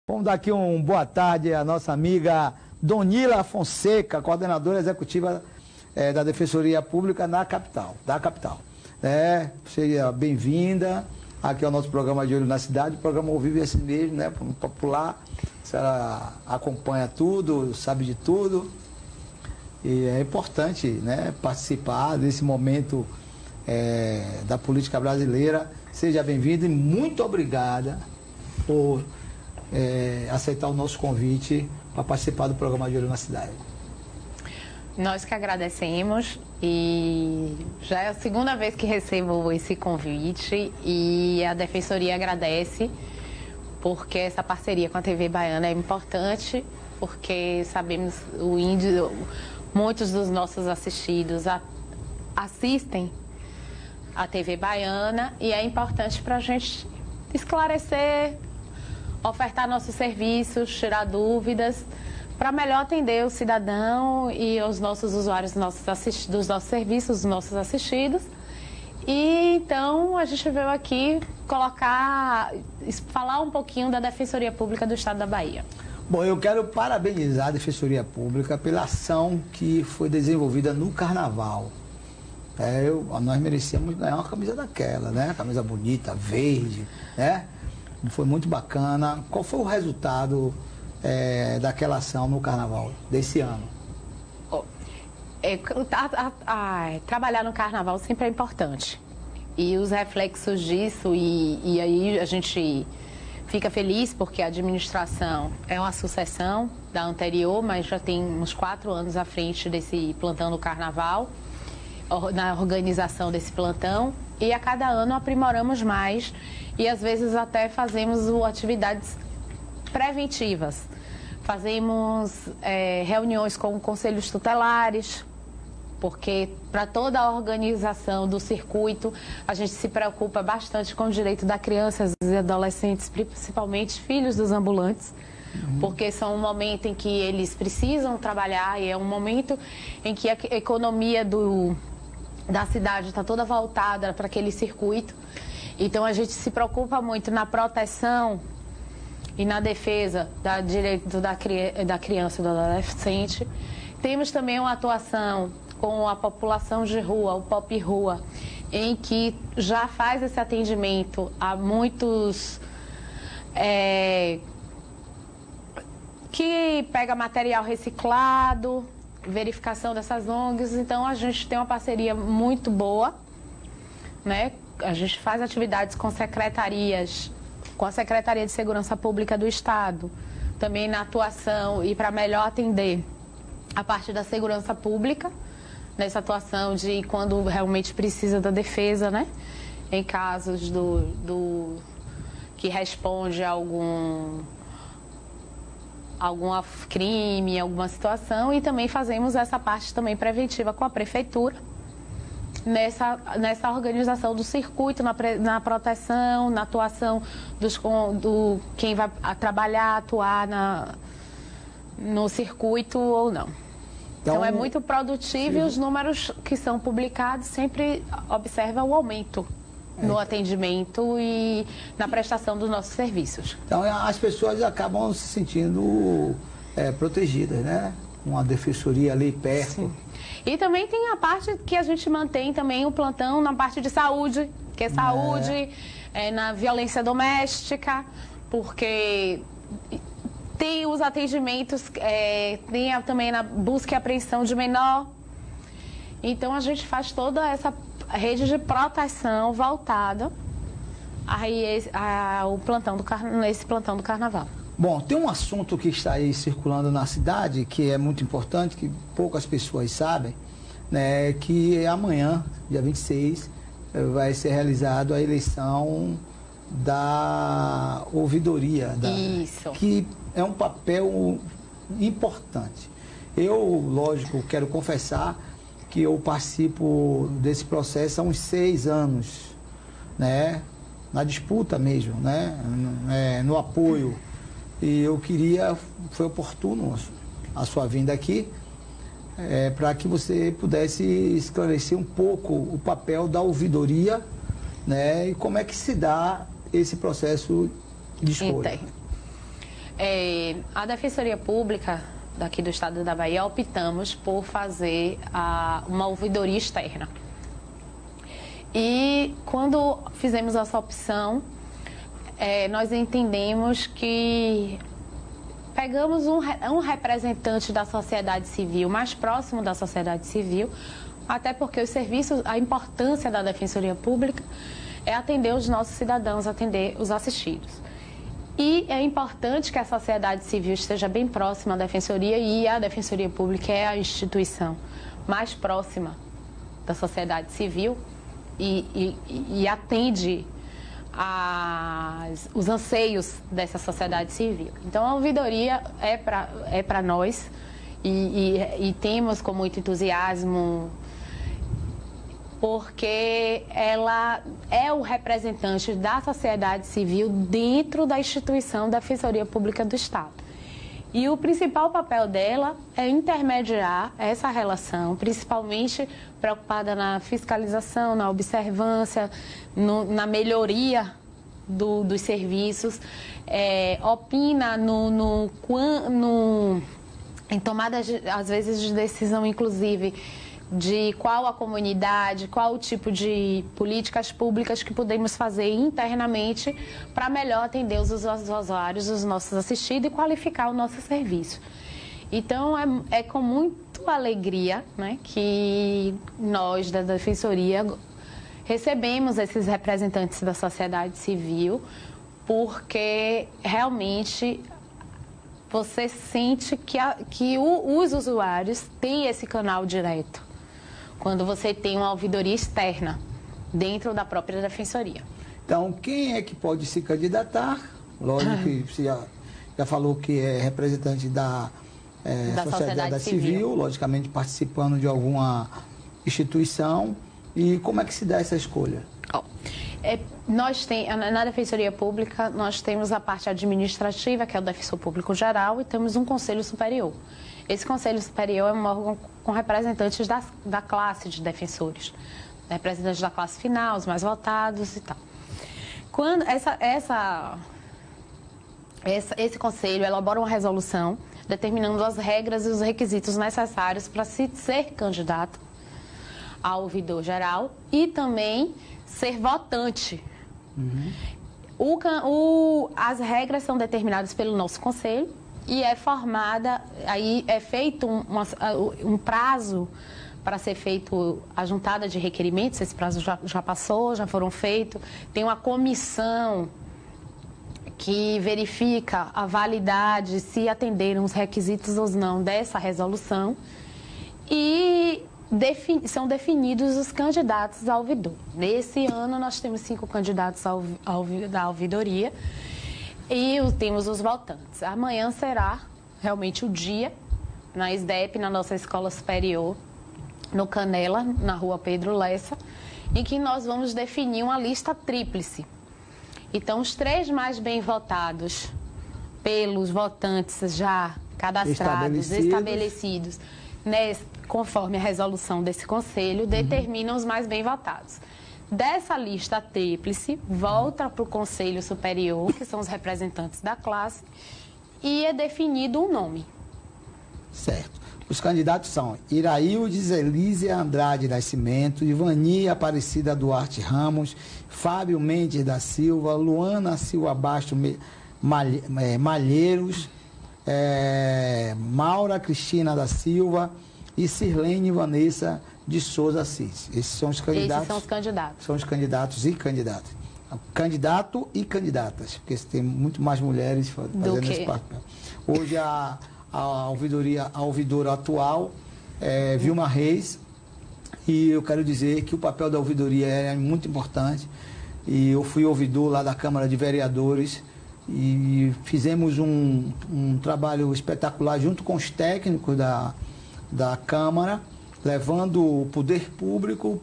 Vamos dar aqui um boa tarde à nossa amiga Donila Fonseca, coordenadora executiva da Defensoria Pública da capital. Seja bem-vinda aqui ao nosso programa de Olho na Cidade, o programa ao vivo é assim mesmo, né, popular. A senhora acompanha tudo, sabe de tudo, e é importante, né, participar desse momento da política brasileira. Seja bem-vinda e muito obrigada por aceitar o nosso convite para participar do programa de Olho na Cidade. Nós que agradecemos, e já é a segunda vez que recebo esse convite, e a Defensoria agradece, porque essa parceria com a TV Baiana é importante, porque sabemos muitos dos nossos assistidos assistem a TV Baiana, e é importante para a gente esclarecer, ofertar nossos serviços, tirar dúvidas, para melhor atender o cidadão e os nossos usuários dos nossos serviços, dos nossos assistidos. E então a gente veio aqui falar um pouquinho da Defensoria Pública do Estado da Bahia. Bom, eu quero parabenizar a Defensoria Pública pela ação que foi desenvolvida no Carnaval. Nós merecíamos ganhar uma camisa daquela, né? Camisa bonita, verde, né? Foi muito bacana. Qual foi o resultado daquela ação no Carnaval desse ano? Trabalhar no Carnaval sempre é importante. E os reflexos disso, e aí a gente fica feliz porque a administração é uma sucessão da anterior, mas já tem uns 4 anos à frente desse plantão do Carnaval, na organização desse plantão, e a cada ano aprimoramos mais e às vezes até fazemos atividades preventivas. Fazemos reuniões com conselhos tutelares, porque para toda a organização do circuito a gente se preocupa bastante com o direito das crianças e adolescentes, principalmente filhos dos ambulantes, porque são um momento em que eles precisam trabalhar, e é um momento em que a economia da cidade está toda voltada para aquele circuito. Então a gente se preocupa muito na proteção e na defesa do direito da criança e do adolescente. Temos também uma atuação com a população de rua, o Pop Rua, em que já faz esse atendimento a muitos que pega material reciclado, verificação dessas ONGs. Então a gente tem uma parceria muito boa, né? A gente faz atividades com secretarias, com a Secretaria de Segurança Pública do Estado, também na atuação e para melhor atender a parte da segurança pública, nessa atuação de quando realmente precisa da defesa, né? Em casos que responde a algum crime, alguma situação, e também fazemos essa parte também preventiva com a prefeitura, nessa organização do circuito, na proteção, na atuação quem vai atuar no circuito ou não. Então é muito produtivo, e os números que são publicados sempre observam o aumento no atendimento e na prestação dos nossos serviços. Então as pessoas acabam se sentindo protegidas, né? Uma defensoria ali perto. Sim. E também tem a parte que a gente mantém também o plantão na parte de saúde, que é saúde, na violência doméstica, porque tem os atendimentos, tem também na busca e apreensão de menor. Então a gente faz toda essa rede de proteção voltada ao plantão nesse plantão do Carnaval. Bom, tem um assunto que está aí circulando na cidade, que é muito importante, que poucas pessoas sabem, né, que amanhã, dia 26, vai ser realizada a eleição da ouvidoria. Isso. Que é um papel importante. Eu, lógico, quero confessar que eu participo desse processo há uns 6 anos, né, na disputa mesmo, né, no apoio. E eu foi oportuno a sua vinda aqui, para que você pudesse esclarecer um pouco o papel da ouvidoria, né, e como é que se dá esse processo de escolha. A Defensoria Pública daqui do estado da Bahia, optamos por fazer uma ouvidoria externa. E quando fizemos essa opção, nós entendemos que pegamos um representante da sociedade civil, mais próximo da sociedade civil, até porque os serviços, a importância da Defensoria Pública é atender os nossos cidadãos, atender os assistidos. E é importante que a sociedade civil esteja bem próxima à Defensoria, e a Defensoria Pública é a instituição mais próxima da sociedade civil e atende os anseios dessa sociedade civil. Então, a ouvidoria é para nós e temos com muito entusiasmo, porque ela é o representante da sociedade civil dentro da instituição da Defensoria Pública do Estado. E o principal papel dela é intermediar essa relação, principalmente preocupada na fiscalização, na observância, na melhoria dos serviços, opina em tomadas, às vezes, de decisão, inclusive, de qual a comunidade, qual o tipo de políticas públicas que podemos fazer internamente para melhor atender os usuários, os nossos assistidos e qualificar o nosso serviço. Então, é com muita alegria, né, que nós, da Defensoria, recebemos esses representantes da sociedade civil, porque realmente você sente que os usuários têm esse canal direto quando você tem uma ouvidoria externa dentro da própria Defensoria. Então, quem é que pode se candidatar? Lógico que você já falou que é representante da sociedade civil, logicamente participando de alguma instituição. E como é que se dá essa escolha? Na Defensoria Pública, nós temos a parte administrativa, que é o Defensor Público Geral, e temos um Conselho Superior. Esse Conselho Superior é um órgão com representantes da classe de defensores, representantes da classe final, os mais votados e tal. Quando esse Conselho elabora uma resolução determinando as regras e os requisitos necessários para se ser candidato ao ouvidor geral e também ser votante. As regras são determinadas pelo nosso conselho e aí é feito um prazo para ser feito a juntada de requerimentos. Esse prazo já passou, já foram feitos. Tem uma comissão que verifica a validade, se atenderam os requisitos ou não dessa resolução, e são definidos os candidatos ao ouvidor. Nesse ano, nós temos 5 candidatos da ouvidoria e temos os votantes. Amanhã será realmente o dia, na SDEP, na nossa Escola Superior, no Canela, na Rua Pedro Lessa, em que nós vamos definir uma lista tríplice. Então, os 3 mais bem votados pelos votantes já cadastrados, estabelecidos, né, conforme a resolução desse conselho, determinam os mais bem votados. Dessa lista tríplice, volta para o Conselho Superior, que são os representantes da classe, e é definido um nome. Certo. Os candidatos são Iraildes Elísia Andrade Nascimento, Ivani Aparecida Duarte Ramos, Fábio Mendes da Silva, Luana Silva Basto Malheiros, Maura Cristina da Silva e Sirlene Vanessa de Souza Assis. Esses são os candidatos. Esses são os candidatos. São os candidatos e candidatas. Candidato e candidatas, porque tem muito mais mulheres fazendo esse papel. Hoje a ouvidora atual é Vilma Reis, e eu quero dizer que o papel da ouvidoria é muito importante. E eu fui ouvidor lá da Câmara de Vereadores e fizemos um trabalho espetacular junto com os técnicos da Câmara, levando o poder público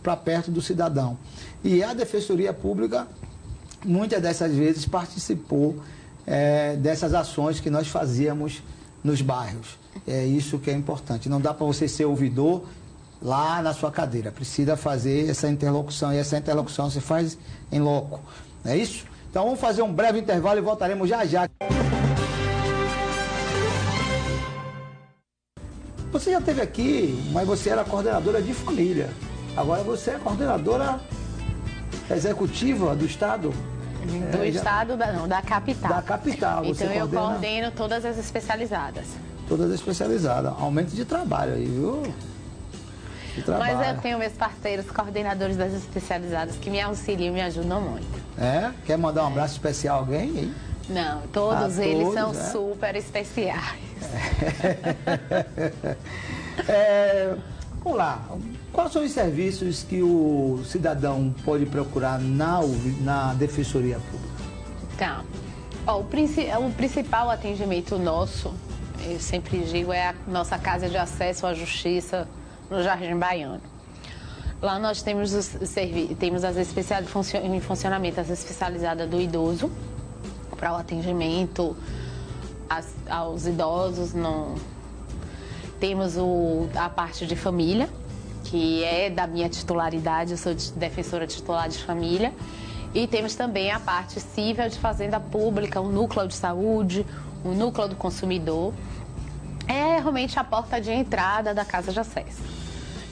para perto do cidadão. E a Defensoria Pública, muitas dessas vezes, participou dessas ações que nós fazíamos nos bairros. É isso que é importante. Não dá para você ser ouvidor lá na sua cadeira. Precisa fazer essa interlocução, e essa interlocução se faz em loco. É isso? Então vamos fazer um breve intervalo e voltaremos já já. Você já esteve aqui, mas você era coordenadora de família. Agora você é coordenadora executiva do Estado. Do Estado, não, da capital. Da capital. Você então eu coordena coordeno todas as especializadas. todas especializadas. Aumento de trabalho aí, viu? De trabalho. Mas eu tenho meus parceiros coordenadores das especializadas que me auxiliam e me ajudam muito. É? Quer mandar um abraço especial a alguém aí? Não, todos eles todos, são super especiais. Vamos lá. Quais são os serviços que o cidadão pode procurar na Defensoria Pública? Tá. Ó, o principal atendimento nosso, eu sempre digo, é a nossa Casa de Acesso à Justiça no Jardim Baiano. Lá nós temos temos em funcionamento as especializadas do idoso, para o atendimento aos idosos. Temos a parte de família, que é da minha titularidade, eu sou defensora titular de família. E temos também a parte civil de fazenda pública, o núcleo de saúde, o núcleo do consumidor. É realmente a porta de entrada da Casa de Acesso.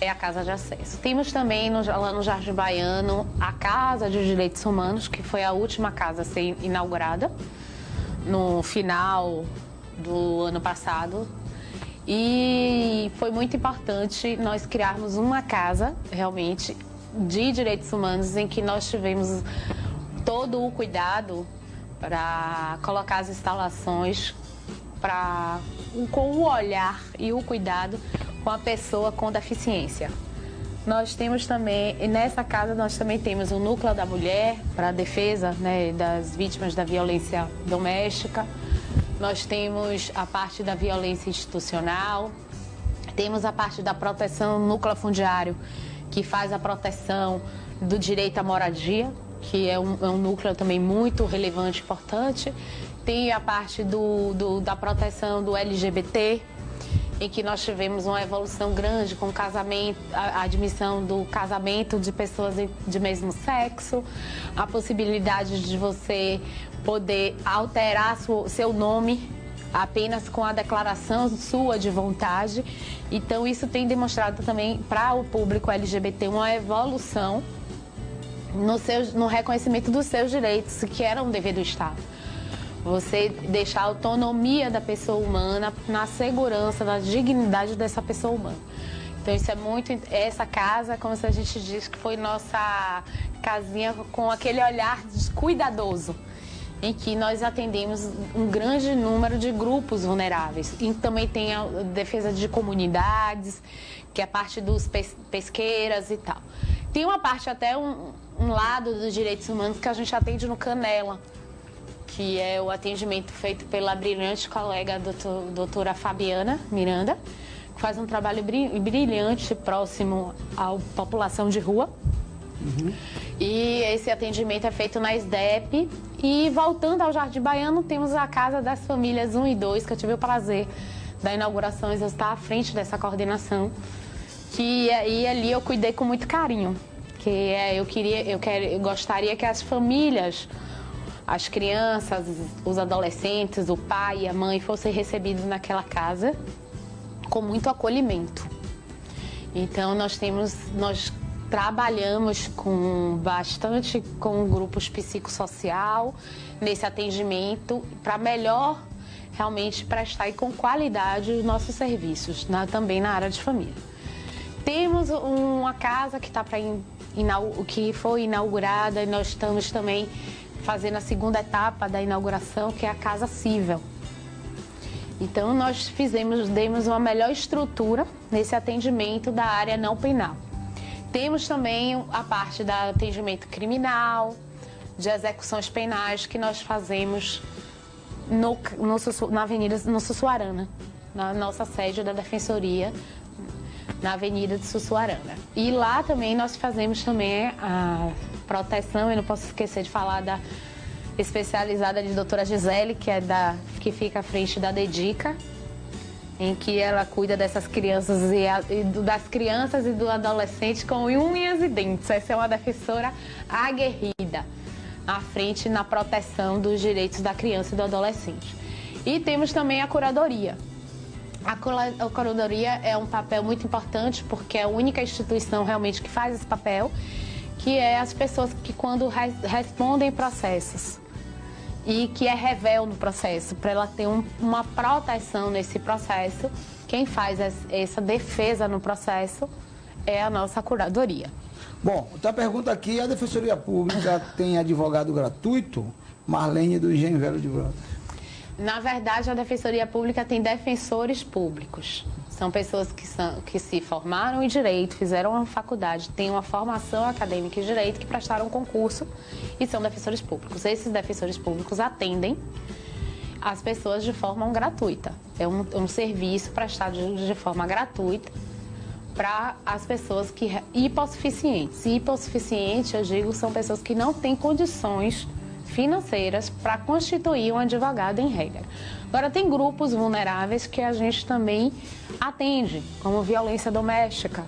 É a Casa de Acesso. Temos também lá no Jardim Baiano a Casa de Direitos Humanos, que foi a última casa a ser inaugurada no final do ano passado. E foi muito importante nós criarmos uma casa, realmente, de direitos humanos, em que nós tivemos todo o cuidado para colocar as instalações com o olhar e o cuidado com a pessoa com deficiência. Nós temos também, nessa casa nós também temos o Núcleo da Mulher, para a defesa, né, das vítimas da violência doméstica. Nós temos a parte da violência institucional, temos a parte da proteção núcleo fundiário, que faz a proteção do direito à moradia, que é um núcleo também muito relevante e importante. Tem a parte da proteção do LGBT, em que nós tivemos uma evolução grande com a admissão do casamento de pessoas de mesmo sexo, a possibilidade de você poder alterar seu nome apenas com a declaração sua de vontade. Então isso tem demonstrado também para o público LGBT uma evolução no reconhecimento dos seus direitos, que era um dever do Estado. Você deixar a autonomia da pessoa humana na segurança, na dignidade dessa pessoa humana. Então isso é muito... Essa casa, como a gente diz, que foi nossa casinha com aquele olhar cuidadoso, em que nós atendemos um grande número de grupos vulneráveis. E também tem a defesa de comunidades, que é a parte dos pesqueiras e tal. Tem uma parte, até um lado dos direitos humanos, que a gente atende no Canela, que é o atendimento feito pela brilhante colega doutora Fabiana Miranda, que faz um trabalho brilhante próximo à população de rua. Uhum. E esse atendimento é feito na SDEP. E voltando ao Jardim Baiano, temos a Casa das Famílias 1 e 2, que eu tive o prazer da inauguração de estar à frente dessa coordenação. E ali eu cuidei com muito carinho. Eu gostaria que as famílias, as crianças, os adolescentes, o pai e a mãe fossem recebidos naquela casa com muito acolhimento. Então nós trabalhamos bastante com grupos psicossocial nesse atendimento para melhor realmente prestar e com qualidade os nossos serviços, também na área de família. Temos uma casa que foi inaugurada e nós estamos também fazendo a segunda etapa da inauguração, que é a Casa Cível. Então nós demos uma melhor estrutura nesse atendimento da área não penal. Temos também a parte do atendimento criminal, de execuções penais, que nós fazemos na Avenida no Sussuarana, na nossa sede da Defensoria, na Avenida de Sussuarana. E lá também nós fazemos também a proteção, eu não posso esquecer de falar da especializada de doutora Gisele, que fica à frente da DEDICA, em que ela cuida dessas crianças das crianças e do adolescente com unhas e dentes. Essa é uma defensora aguerrida à frente na proteção dos direitos da criança e do adolescente. E temos também a curadoria, A curadoria é um papel muito importante porque é a única instituição realmente que faz esse papel, que é as pessoas que quando respondem processos e que é revel no processo, para ela ter uma proteção nesse processo, quem faz essa defesa no processo é a nossa curadoria. Bom, outra pergunta aqui, a Defensoria Pública tem advogado gratuito? Marlene do Engenho Velho de Brotas. Na verdade, a Defensoria Pública tem defensores públicos. São pessoas que se formaram em Direito, fizeram uma faculdade, têm uma formação acadêmica em Direito, que prestaram concurso e são defensores públicos. Esses defensores públicos atendem as pessoas de forma gratuita. É um serviço prestado de forma gratuita para as pessoas que hipossuficientes. E hipossuficiente, eu digo, são pessoas que não têm condições financeiras para constituir um advogado em regra. Agora, tem grupos vulneráveis que a gente também atende, como violência doméstica.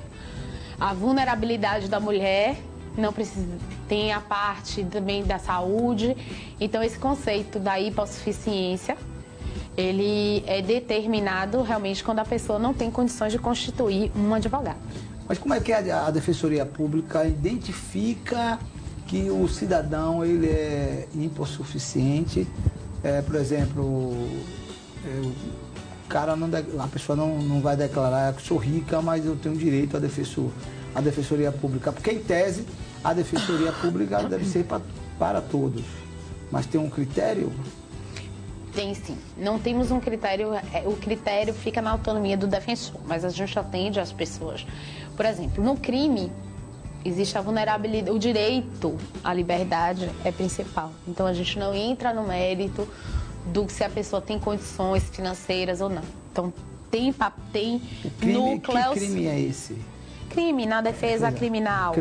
A vulnerabilidade da mulher não precisa, tem a parte também da saúde. Então, esse conceito da hipossuficiência, ele é determinado realmente quando a pessoa não tem condições de constituir um advogado. Mas como é que a Defensoria Pública identifica que o cidadão ele é hipossuficiente? Por exemplo, o cara a pessoa não vai declarar que sou rica, mas eu tenho direito à Defensoria Pública, porque em tese a Defensoria Pública deve ser para todos, mas tem um critério? Tem sim. Não temos um critério, o critério fica na autonomia do defensor, mas a gente atende as pessoas. Por exemplo, no crime, existe a vulnerabilidade, o direito à liberdade é principal. Então, a gente não entra no mérito do se a pessoa tem condições financeiras ou não. Então, tem núcleos... Que crime é esse? Crime na defesa criminal.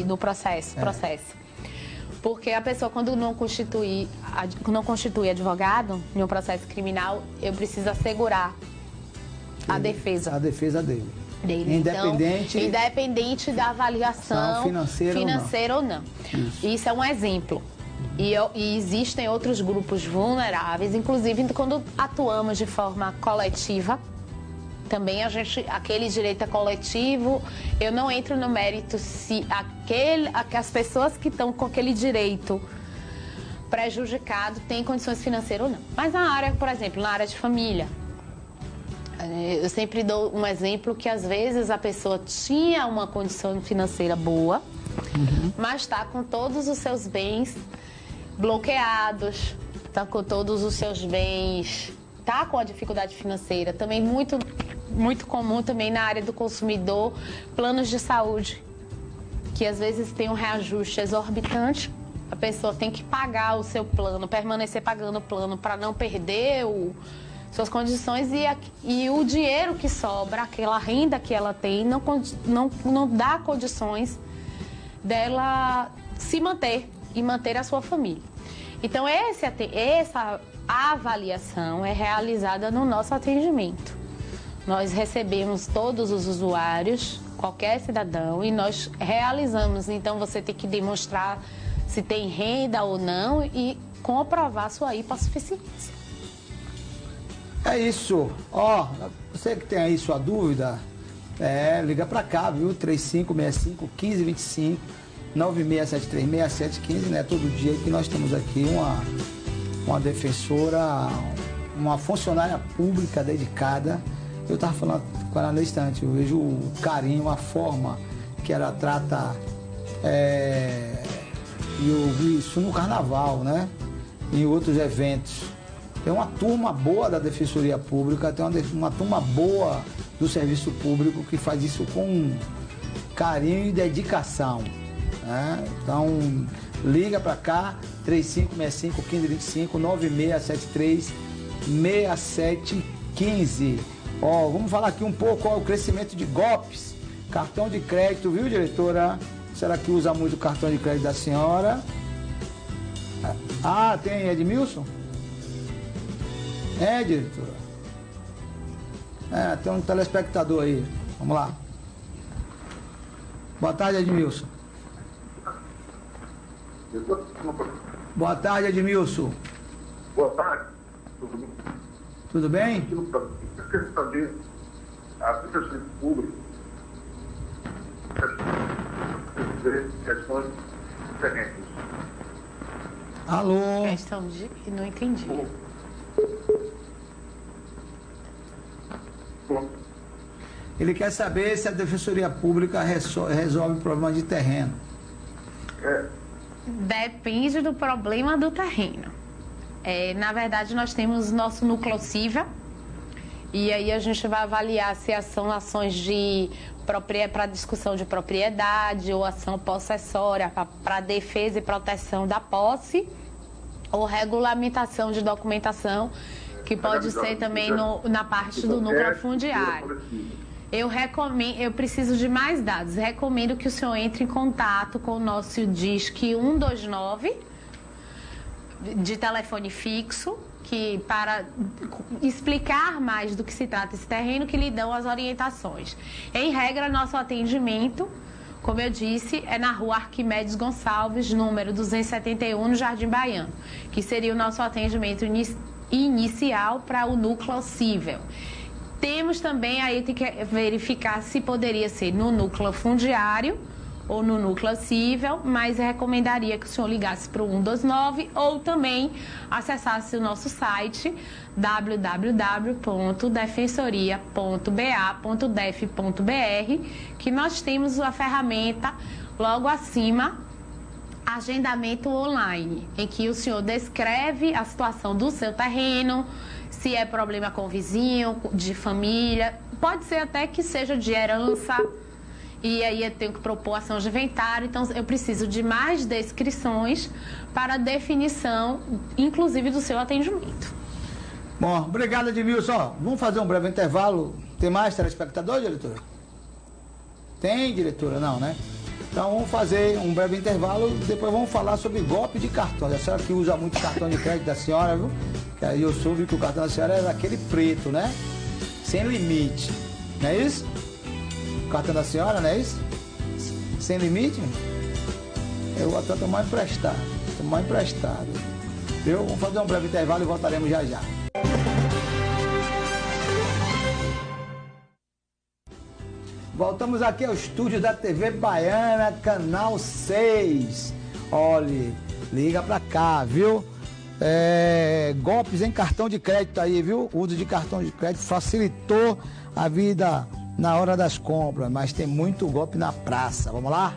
Do processo. Porque a pessoa, quando não constitui advogado em um processo criminal, eu preciso assegurar a defesa. A defesa dele. Independente da avaliação financeira ou não. Isso é um exemplo. E existem outros grupos vulneráveis, inclusive quando atuamos de forma coletiva, também aquele direito é coletivo. Eu não entro no mérito se as pessoas que estão com aquele direito prejudicado têm condições financeiras ou não. Mas na área, por exemplo, na área de família, eu sempre dou um exemplo que às vezes a pessoa tinha uma condição financeira boa, mas está com todos os seus bens bloqueados, está com todos os seus bens, está com a dificuldade financeira. Também muito comum também na área do consumidor, planos de saúde, que às vezes tem um reajuste exorbitante. A pessoa tem que pagar o seu plano, permanecer pagando o plano para não perder suas condições e o dinheiro que sobra, aquela renda que ela tem, não dá condições dela se manter e manter a sua família. Então, essa avaliação é realizada no nosso atendimento. Nós recebemos todos os usuários, qualquer cidadão, e nós realizamos. Então, você tem que demonstrar se tem renda ou não e comprovar sua hipossuficiência. É isso. Você que tem aí sua dúvida, liga para cá, viu? 3565-1525, 9673-6715, né? Todo dia que nós temos aqui uma defensora, uma funcionária pública dedicada. Eu estava falando com ela no instante, eu vejo o carinho, a forma que ela trata, e eu vi isso no carnaval, né? Em outros eventos. Tem uma turma boa da Defensoria Pública, tem uma turma boa do Serviço Público que faz isso com carinho e dedicação, né? Então, liga para cá, 3565-1525, 9673-6715. Vamos falar aqui um pouco o crescimento de golpes, cartão de crédito, viu, diretora? Será que usa muito o cartão de crédito da senhora? Tem Edmilson? Diretora? Tem um telespectador aí. Vamos lá. Boa tarde, Edmilson. Boa tarde, Edmilson. Boa tarde. Tudo bem? Eu quero saber, a Defensoria Pública, questões diferentes. Alô? Questão de... Não entendi. Ele quer saber se a Defensoria Pública resolve o problema de terreno. Depende do problema do terreno. Na verdade, nós temos nosso núcleo cível e aí a gente vai avaliar se são ações para discussão de propriedade ou ação possessória para defesa e proteção da posse ou regulamentação de documentação, que pode ser também na parte do núcleo fundiário. Eu preciso de mais dados. Recomendo que o senhor entre em contato com o nosso DISC 129 de telefone fixo, para explicar mais do que se trata esse terreno, que lhe dão as orientações. Em regra, nosso atendimento, como eu disse, é na rua Arquimedes Gonçalves, número 271, no Jardim Baiano, que seria o nosso atendimento inicial para o núcleo cível. Temos também, aí tem que verificar se poderia ser no núcleo fundiário ou no núcleo cível, mas eu recomendaria que o senhor ligasse para o 129 ou também acessasse o nosso site www.defensoria.ba.def.br, que nós temos a ferramenta logo acima, agendamento online, em que o senhor descreve a situação do seu terreno, se é problema com o vizinho, de família, pode ser até que seja de herança, e aí eu tenho que propor ação de inventário, então eu preciso de mais descrições para definição, inclusive do seu atendimento. Bom, obrigado, Edmilson. Vamos fazer um breve intervalo. Tem mais telespectador, diretora? Tem, diretora? Não, né? Então vamos fazer um breve intervalo, depois vamos falar sobre golpe de cartão. A senhora que usa muito cartão de crédito da senhora, viu? Que aí eu soube que o cartão da senhora era aquele preto, né? Sem limite. Não é isso? O cartão da senhora, não é isso? Sem limite? Eu vou até tomar emprestado. Viu? Vamos fazer um breve intervalo e voltaremos já já. Voltamos aqui ao estúdio da TV Baiana, canal 6. Olha, liga pra cá, viu? Golpes em cartão de crédito aí, viu? O uso de cartão de crédito facilitou a vida na hora das compras, mas tem muito golpe na praça. Vamos lá?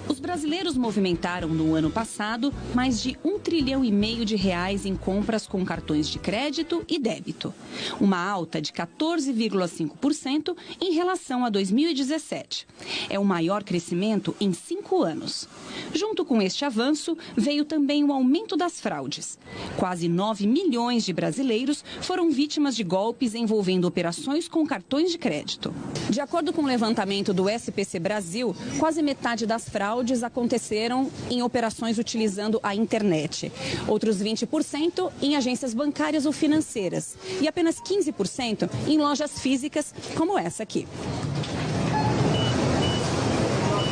Os brasileiros movimentaram no ano passado mais de R$1,5 trilhão de reais em compras com cartões de crédito e débito, uma alta de 14,5% em relação a 2017. É o maior crescimento em 5 anos. Junto com este avanço, veio também o aumento das fraudes. Quase 9 milhões de brasileiros foram vítimas de golpes envolvendo operações com cartões de crédito. De acordo com o levantamento do SPC Brasil, quase metade das fraudes aconteceram em operações utilizando a internet. Outros 20% em agências bancárias ou financeiras. E apenas 15% em lojas físicas, como essa aqui.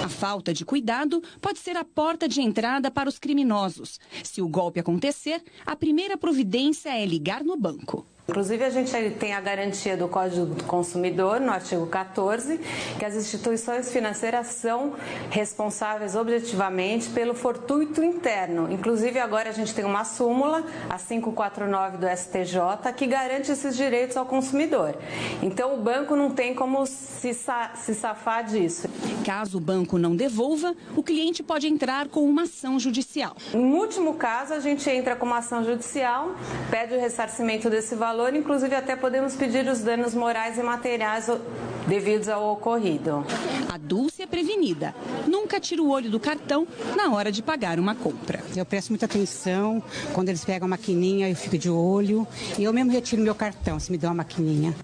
A falta de cuidado pode ser a porta de entrada para os criminosos. Se o golpe acontecer, a primeira providência é ligar no banco. Inclusive, a gente tem a garantia do Código do Consumidor, no artigo 14, que as instituições financeiras são responsáveis objetivamente pelo fortuito interno. Inclusive, agora a gente tem uma súmula, a 549 do STJ, que garante esses direitos ao consumidor. Então, o banco não tem como se safar disso. Caso o banco não devolva, o cliente pode entrar com uma ação judicial. No último caso, a gente entra com uma ação judicial, pede o ressarcimento desse valor, inclusive até podemos pedir os danos morais e materiais devidos ao ocorrido. A Dulce é prevenida. Nunca tira o olho do cartão na hora de pagar uma compra. Eu presto muita atenção. Quando eles pegam a maquininha, eu fico de olho. E eu mesmo retiro meu cartão, se me dá uma maquininha.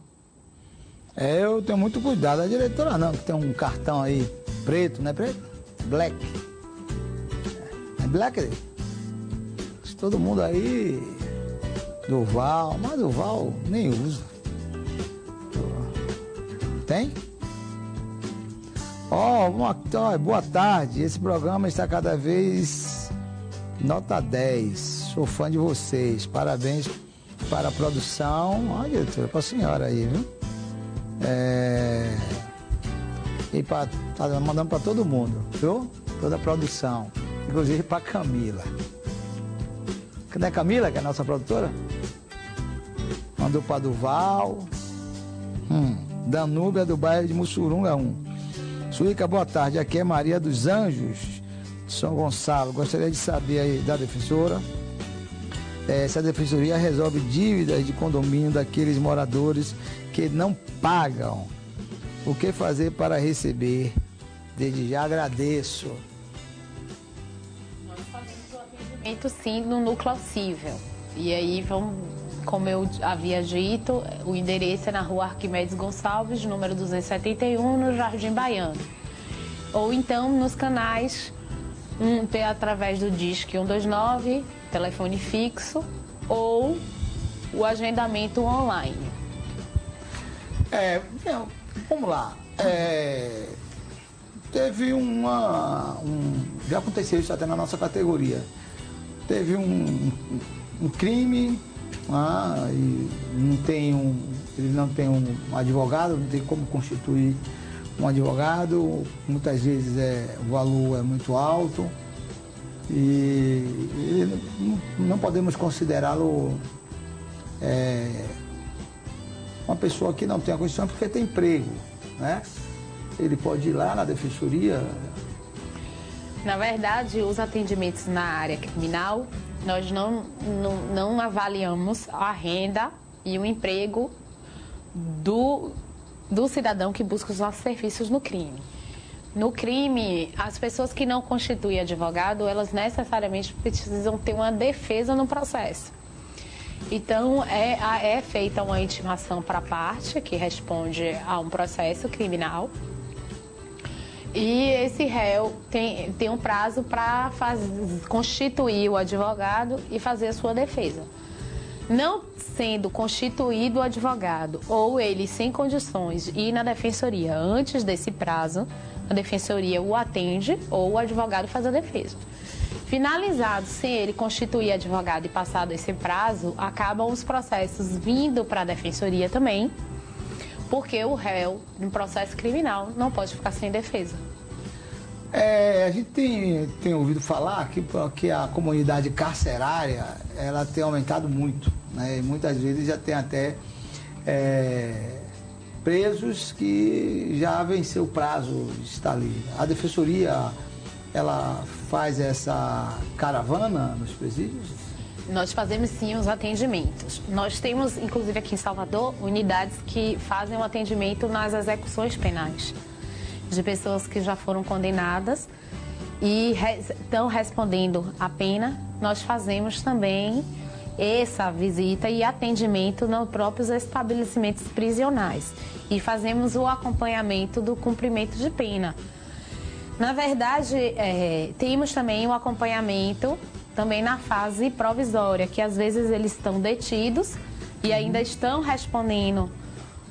Eu tenho muito cuidado. A diretora não, que tem um cartão aí preto, não é preto? Black. É black? Todo mundo aí... Duval, mas Duval nem usa. Tem? Boa tarde. Esse programa está cada vez nota 10. Sou fã de vocês. Parabéns para a produção, olha, diretora, para a senhora aí, viu? E tá mandando para todo mundo, viu? Toda a produção, inclusive para Camila. Cadê a Camila, que é a nossa produtora? Mandou para Duval. Danúbia, do bairro de Mussurunga 1. Suíca, boa tarde. Aqui é Maria dos Anjos, de São Gonçalo. Gostaria de saber aí da defensora se a defensoria resolve dívidas de condomínio daqueles moradores que não pagam. O que fazer para receber? Desde já agradeço. Nós fazemos o atendimento sim no núcleo cível. E aí vamos, como eu havia dito, o endereço é na rua Arquimedes Gonçalves, número 271, no Jardim Baiano. Ou então nos canais, através do Disque 129, telefone fixo, ou o agendamento online. Vamos lá. Teve já aconteceu isso até na nossa categoria. Teve um crime, e ele não tem um advogado, não tem como constituir um advogado. Muitas vezes o valor é muito alto e não podemos considerá-lo uma pessoa que não tem a condição porque tem emprego, né? Ele pode ir lá na defensoria. Na verdade, os atendimentos na área criminal, nós não avaliamos a renda e o emprego do cidadão que busca os nossos serviços no crime. No crime, as pessoas que não constituem advogado, elas necessariamente precisam ter uma defesa no processo. Então, é feita uma intimação para a parte que responde a um processo criminal. E esse réu tem um prazo para constituir o advogado e fazer a sua defesa. Não sendo constituído o advogado ou ele sem condições de ir na defensoria antes desse prazo, a defensoria o atende ou o advogado faz a defesa. Finalizado, sem ele constituir advogado e passado esse prazo, acabam os processos vindo para a defensoria também, porque o réu, no processo criminal, não pode ficar sem defesa. A gente tem ouvido falar que a comunidade carcerária ela tem aumentado muito, né? E muitas vezes já tem até presos que já venceu o prazo de estar ali. A defensoria, ela faz essa caravana nos presídios? Nós fazemos sim os atendimentos. Nós temos, inclusive aqui em Salvador, unidades que fazem o atendimento nas execuções penais de pessoas que já foram condenadas e estão respondendo a pena. Nós fazemos também essa visita e atendimento nos próprios estabelecimentos prisionais e fazemos o acompanhamento do cumprimento de pena. Na verdade, temos também o acompanhamento também na fase provisória, que às vezes eles estão detidos e ainda estão respondendo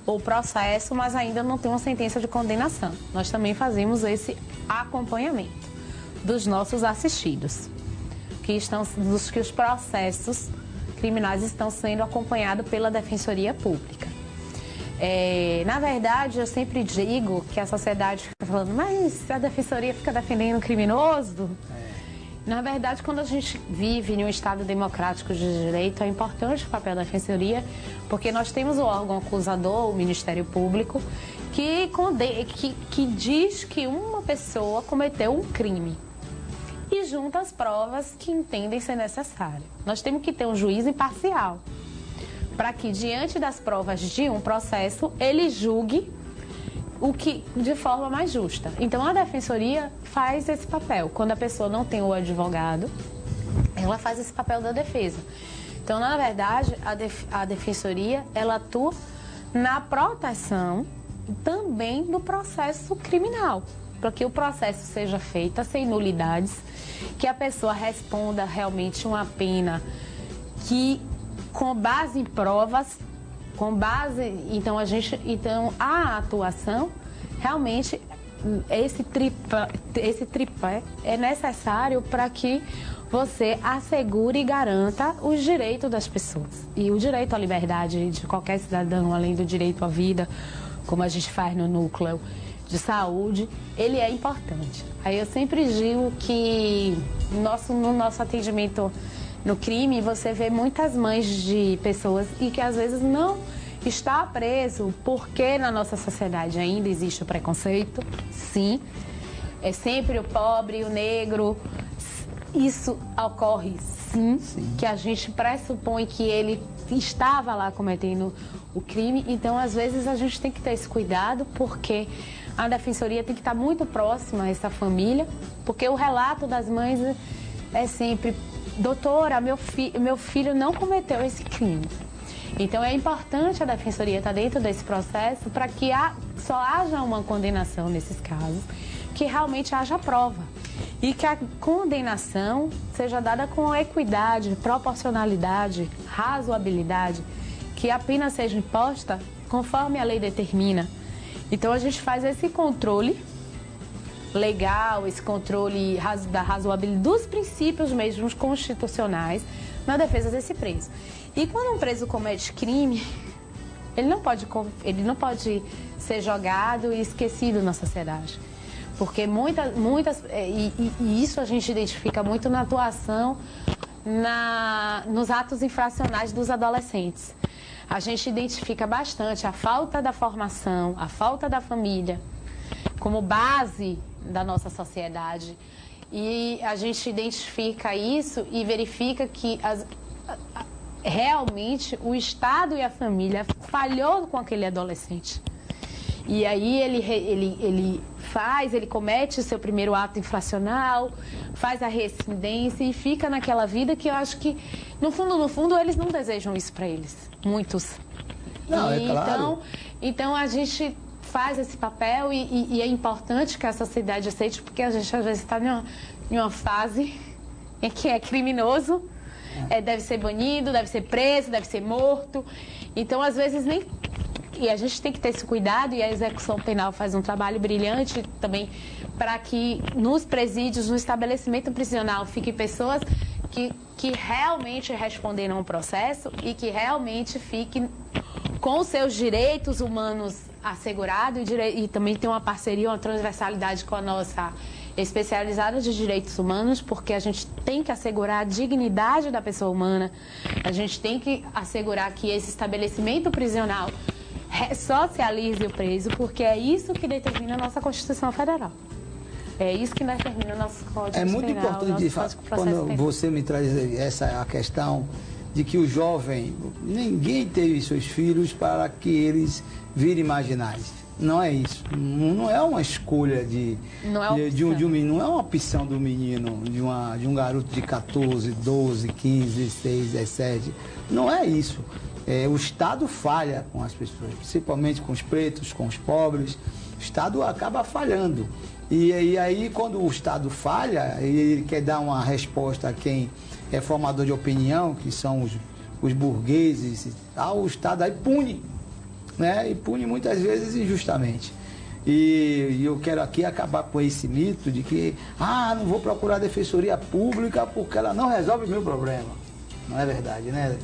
o processo, mas ainda não tem uma sentença de condenação. Nós também fazemos esse acompanhamento dos nossos assistidos, que os processos criminais estão sendo acompanhados pela Defensoria Pública. Na verdade, eu sempre digo que a sociedade fica falando, mas a Defensoria fica defendendo o criminoso? Na verdade, quando a gente vive em um Estado democrático de direito, é importante o papel da Defensoria, porque nós temos o órgão acusador, o Ministério Público, que diz que uma pessoa cometeu um crime e junta as provas que entendem ser necessárias. Nós temos que ter um juiz imparcial, para que, diante das provas de um processo, ele julgue o que de forma mais justa. Então, a Defensoria faz esse papel. Quando a pessoa não tem o advogado, ela faz esse papel da defesa. Então, na verdade, a Defensoria, ela atua na proteção também do processo criminal, para que o processo seja feito sem nulidades, que a pessoa responda realmente uma pena que, com base em provas, então a atuação realmente esse tripé é necessário para que você assegure e garanta os direitos das pessoas. E o direito à liberdade de qualquer cidadão, além do direito à vida, como a gente faz no núcleo de saúde, ele é importante. Aí eu sempre digo que no nosso atendimento no crime, você vê muitas mães de pessoas e que às vezes não está preso, porque na nossa sociedade ainda existe o preconceito, sim. É sempre o pobre, o negro. Isso ocorre, sim, que a gente pressupõe que ele estava lá cometendo o crime. Então, às vezes, a gente tem que ter esse cuidado, porque a defensoria tem que estar muito próxima a essa família, porque o relato das mães é sempre: doutora, meu filho não cometeu esse crime. Então, é importante a defensoria estar dentro desse processo para que só haja uma condenação nesses casos, que realmente haja prova. E que a condenação seja dada com equidade, proporcionalidade, razoabilidade, que a pena seja imposta conforme a lei determina. Então, a gente faz esse controle legal, esse controle da razoabilidade dos princípios mesmos constitucionais na defesa desse preso. E quando um preso comete crime, ele não pode ser jogado e esquecido na sociedade. Porque e isso a gente identifica muito na atuação nos atos infracionais dos adolescentes. A gente identifica bastante a falta da formação, a falta da família como base da nossa sociedade. E a gente identifica isso e verifica que realmente o Estado e a família falhou com aquele adolescente. E aí ele comete o seu primeiro ato infracional, faz a rescindência e fica naquela vida que eu acho que, no fundo, eles não desejam isso para eles. Muitos. Não, é claro. Então a gente faz esse papel e é importante que a sociedade aceite, porque a gente às vezes está em uma fase em que é criminoso, deve ser banido, deve ser preso, deve ser morto. Então, às vezes, E a gente tem que ter esse cuidado, e a execução penal faz um trabalho brilhante também para que nos presídios, no estabelecimento prisional, fiquem pessoas que realmente responderam ao processo e que realmente fiquem com os seus direitos humanos assegurados e também tem uma parceria, uma transversalidade com a nossa especializada de direitos humanos, porque a gente tem que assegurar a dignidade da pessoa humana, a gente tem que assegurar que esse estabelecimento prisional socialize o preso, porque é isso que determina a nossa Constituição Federal. É isso que determina o nosso Código Penal. É muito importante, quando você me traz a questão de que o jovem, ninguém teve seus filhos para que eles virem marginais. Não é isso. Não é uma escolha de um menino, não é uma opção do menino, de um garoto de 14, 12, 15, 16, 17. Não é isso. O Estado falha com as pessoas, principalmente com os pretos, com os pobres. O Estado acaba falhando. E aí, quando o Estado falha, ele quer dar uma resposta a quem é formador de opinião, que são os burgueses, o Estado aí pune, né? E pune muitas vezes injustamente. E eu quero aqui acabar com esse mito de que, não vou procurar a defensoria pública porque ela não resolve o meu problema. Não é verdade, né?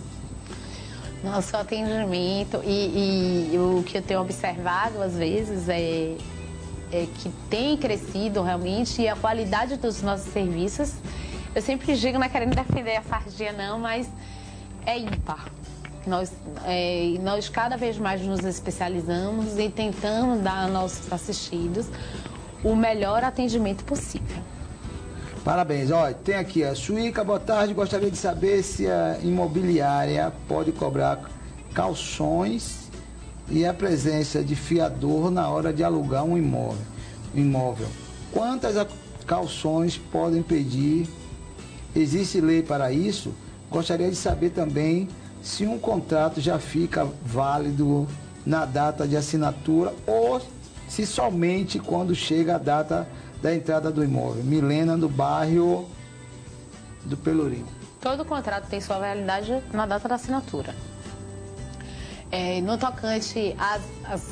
Nosso atendimento e o que eu tenho observado às vezes é que tem crescido realmente, e a qualidade dos nossos serviços, eu sempre digo, não é querendo defender a sardinha não, mas é ímpar. Nós cada vez mais nos especializamos e tentamos dar aos nossos assistidos o melhor atendimento possível. Parabéns. Olha, tem aqui a Suíca, boa tarde. Gostaria de saber se a imobiliária pode cobrar calções e a presença de fiador na hora de alugar um imóvel. Quantas calções podem pedir? Existe lei para isso? Gostaria de saber também se um contrato já fica válido na data de assinatura ou se somente quando chega a data da entrada do imóvel. Milena, do bairro do Pelourinho. Todo contrato tem sua validade na data da assinatura. No tocante às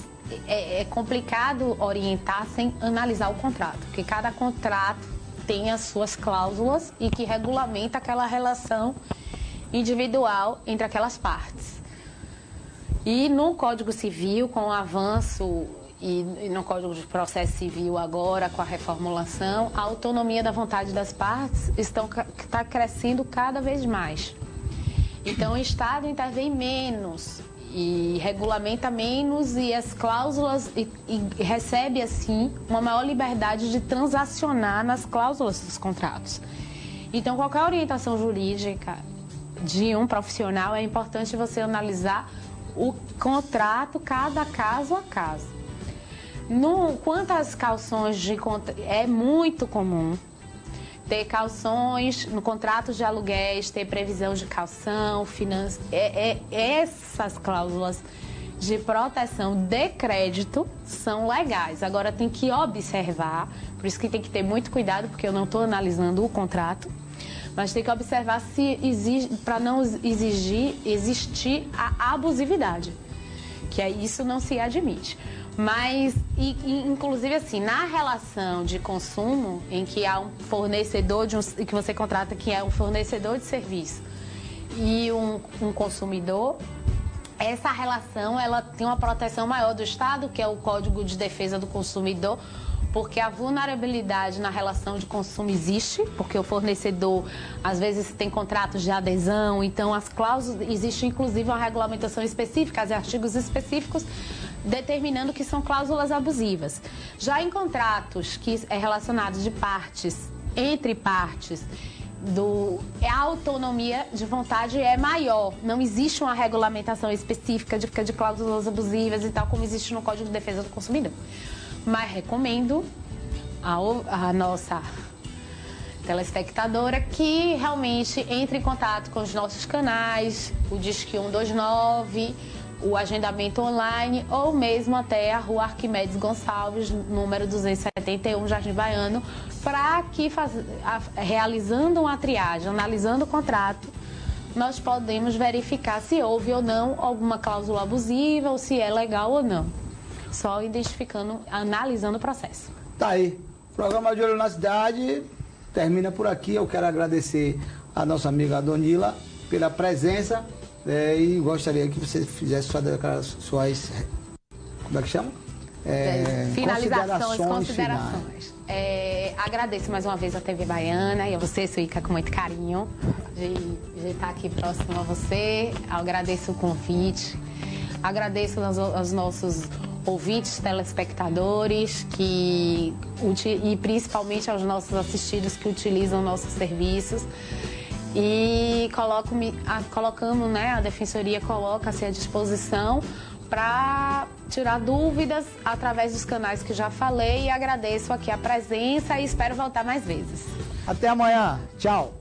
é complicado orientar sem analisar o contrato, porque cada contrato tem as suas cláusulas e que regulamenta aquela relação individual entre aquelas partes. E no Código Civil, com o avanço e no Código de Processo Civil agora, com a reformulação, a autonomia da vontade das partes está crescendo cada vez mais. Então, o Estado intervém menos e regulamenta menos e as cláusulas e recebe, assim, uma maior liberdade de transacionar nas cláusulas dos contratos. Então, qualquer orientação jurídica de um profissional, é importante você analisar o contrato, cada caso a caso. Quanto às calções de contrato, é muito comum ter calções no contrato de aluguéis, ter previsão de calção, essas cláusulas de proteção de crédito são legais. Agora tem que observar, por isso que tem que ter muito cuidado, porque eu não estou analisando o contrato, mas tem que observar se existe, para não existir a abusividade, que isso não se admite. Mas, inclusive assim, na relação de consumo, em que há um fornecedor, que você contrata que é um fornecedor de serviço e um consumidor, essa relação ela tem uma proteção maior do Estado, que é o Código de Defesa do Consumidor, porque a vulnerabilidade na relação de consumo existe, porque o fornecedor, às vezes, tem contratos de adesão, então as cláusulas, existe inclusive uma regulamentação específica, artigos específicos, determinando que são cláusulas abusivas. Já em contratos que é relacionados de partes, entre partes, a autonomia de vontade é maior. Não existe uma regulamentação específica de cláusulas abusivas e tal, como existe no Código de Defesa do Consumidor. Mas recomendo a nossa telespectadora que realmente entre em contato com os nossos canais, o Disque 129, o agendamento online ou mesmo até a Rua Arquimedes Gonçalves, número 271, Jardim Baiano, para que realizando uma triagem, analisando o contrato, nós podemos verificar se houve ou não alguma cláusula abusiva ou se é legal ou não. Só identificando, analisando o processo. Tá aí. O programa de Olho na Cidade termina por aqui. Eu quero agradecer a nossa amiga Donila pela presença e gostaria que você fizesse suas como é que chama? Finalizações, considerações. Agradeço mais uma vez a TV Baiana e a você, Suíca, com muito carinho de estar aqui próximo a você. Agradeço o convite. Agradeço aos nossos ouvintes, telespectadores e principalmente aos nossos assistidos que utilizam nossos serviços. E colocamos, né, a Defensoria coloca-se à disposição para tirar dúvidas através dos canais que já falei. E agradeço aqui a presença e espero voltar mais vezes. Até amanhã. Tchau.